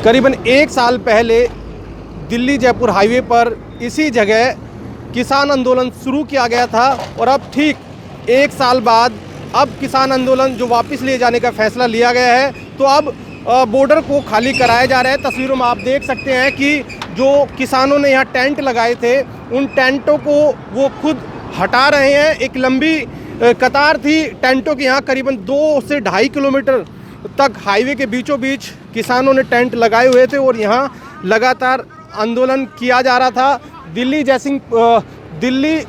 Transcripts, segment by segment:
करीबन एक साल पहले दिल्ली जयपुर हाईवे पर इसी जगह किसान आंदोलन शुरू किया गया था और अब ठीक एक साल बाद अब किसान आंदोलन जो वापस लिए जाने का फैसला लिया गया है, तो अब बॉर्डर को खाली कराया जा रहा है। तस्वीरों में आप देख सकते हैं कि जो किसानों ने यहाँ टेंट लगाए थे, उन टेंटों को वो खुद हटा रहे हैं। एक लंबी कतार थी टेंटों की, यहाँ करीबन 2 से 2.5 किलोमीटर तक हाईवे के बीचों बीच किसानों ने टेंट लगाए हुए थे और यहाँ लगातार आंदोलन किया जा रहा था। दिल्ली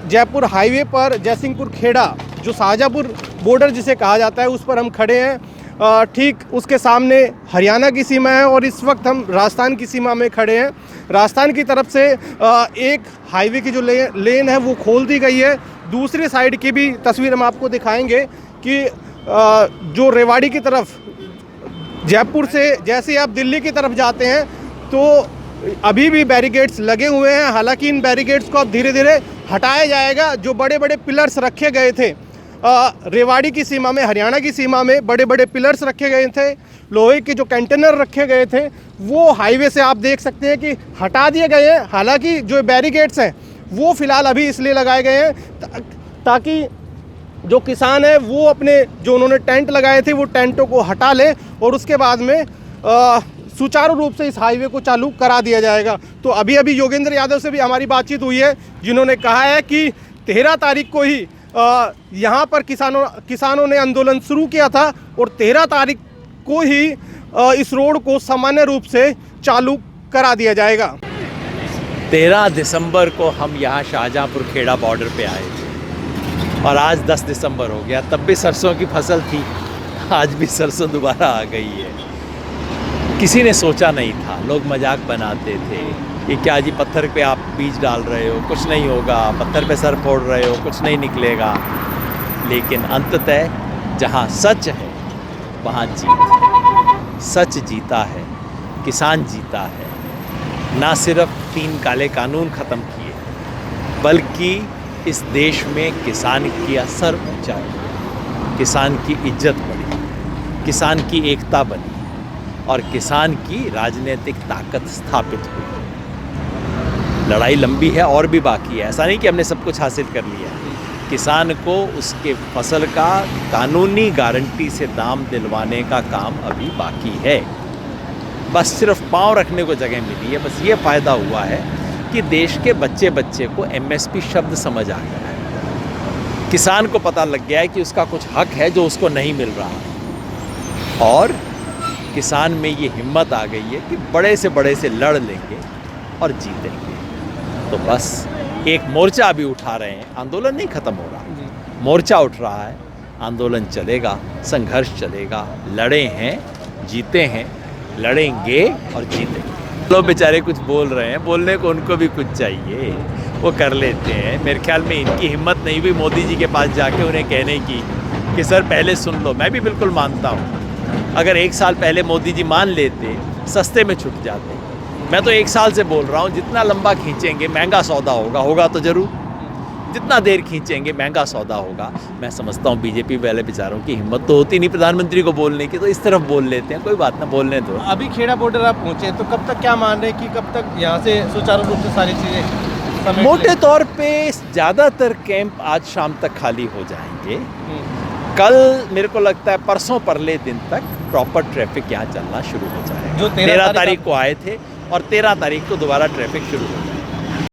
जयपुर हाईवे पर जयसिंहपुर खेड़ा, जो शाहजहाँपुर बॉर्डर जिसे कहा जाता है, उस पर हम खड़े हैं। ठीक उसके सामने हरियाणा की सीमा है और इस वक्त हम राजस्थान की सीमा में खड़े हैं। राजस्थान की तरफ से एक हाईवे की जो लेन है वो खोल दी गई है। दूसरी साइड की भी तस्वीर हम आपको दिखाएंगे कि जो रेवाड़ी की तरफ, जयपुर से जैसे आप दिल्ली की तरफ जाते हैं तो अभी भी बैरिकेड्स लगे हुए हैं। हालांकि इन बैरिकेड्स को अब धीरे धीरे हटाया जाएगा। जो बड़े बड़े पिलर्स रखे गए थे रेवाड़ी की सीमा में, हरियाणा की सीमा में बड़े बड़े पिलर्स रखे गए थे, लोहे के जो कंटेनर रखे गए थे, वो हाईवे से आप देख सकते हैं कि हटा दिए गए हैं। हालांकि जो बैरिकेड्स हैं वो फ़िलहाल अभी इसलिए लगाए गए हैं ताकि जो किसान है वो अपने जो उन्होंने टेंट लगाए थे वो टेंटों को हटा ले और उसके बाद में सुचारू रूप से इस हाईवे को चालू करा दिया जाएगा। तो अभी योगेंद्र यादव से भी हमारी बातचीत हुई है, जिन्होंने कहा है कि 13 तारीख को ही यहाँ पर किसानों ने आंदोलन शुरू किया था और 13 तारीख को ही इस रोड को सामान्य रूप से चालू करा दिया जाएगा। 13 दिसंबर को हम यहाँ शाहजहाँपुर खेड़ा बॉर्डर पे आए थे और आज 10 दिसंबर हो गया। तब भी सरसों की फसल थी, आज भी सरसों दोबारा आ गई है। किसी ने सोचा नहीं था, लोग मजाक बनाते थे कि क्या जी पत्थर पे आप बीज डाल रहे हो, कुछ नहीं होगा, पत्थर पे सर फोड़ रहे हो, कुछ नहीं निकलेगा। लेकिन अंततः जहाँ सच है वहाँ जीत है। सच जीता है, किसान जीता है। ना सिर्फ 3 काले कानून ख़त्म किए, बल्कि इस देश में किसान की सर ऊंचा है, किसान की इज्जत बढ़ी, किसान की एकता बनी और किसान की राजनीतिक ताकत स्थापित हुई। लड़ाई लंबी है और भी बाकी है। ऐसा नहीं कि हमने सब कुछ हासिल कर लिया है। किसान को उसके फसल का कानूनी गारंटी से दाम दिलवाने का काम अभी बाकी है। बस सिर्फ पाँव रखने को जगह मिली है। बस ये फ़ायदा हुआ है कि देश के बच्चे बच्चे को MSP शब्द समझ आ गया है। किसान को पता लग गया है कि उसका कुछ हक है जो उसको नहीं मिल रहा, और किसान में ये हिम्मत आ गई है कि बड़े से लड़ लेंगे और जीतेंगे। तो बस एक मोर्चा अभी उठा रहे हैं, आंदोलन नहीं ख़त्म हो रहा, मोर्चा उठ रहा है, आंदोलन चलेगा, संघर्ष चलेगा। लड़े हैं, जीते हैं, लड़ेंगे और जीतेंगे। लोग बेचारे कुछ बोल रहे हैं, बोलने को उनको भी कुछ चाहिए, वो कर लेते हैं। मेरे ख्याल में इनकी हिम्मत नहीं हुई मोदी जी के पास जाके उन्हें कहने की कि सर पहले सुन लो। मैं भी बिल्कुल मानता हूँ, अगर 1 साल पहले मोदी जी मान लेते, सस्ते में छुट जाते। मैं तो 1 साल से बोल रहा हूँ, जितना लंबा खींचेंगे महंगा सौदा होगा तो ज़रूर, जितना देर खींचेंगे महंगा सौदा होगा। मैं समझता हूँ बीजेपी वाले बेचारों की हिम्मत तो होती नहीं प्रधानमंत्री को बोलने की, तो इस तरफ बोल लेते हैं। कोई बात ना, बोलने दो। अभी खेड़ा बॉर्डर आप पहुँचे तो कब तक क्या मान रहे हैं कि कब तक यहाँ से सुचारू रूप से सारी चीज़ें? मोटे तौर पे ज़्यादातर कैंप आज शाम तक खाली हो जाएंगे। कल मेरे को लगता है परसों परले दिन तक प्रॉपर ट्रैफिक यहाँ चलना शुरू हो जाएगा। जो 13 तारीख को आए थे और 13 तारीख को दोबारा ट्रैफिक शुरू हो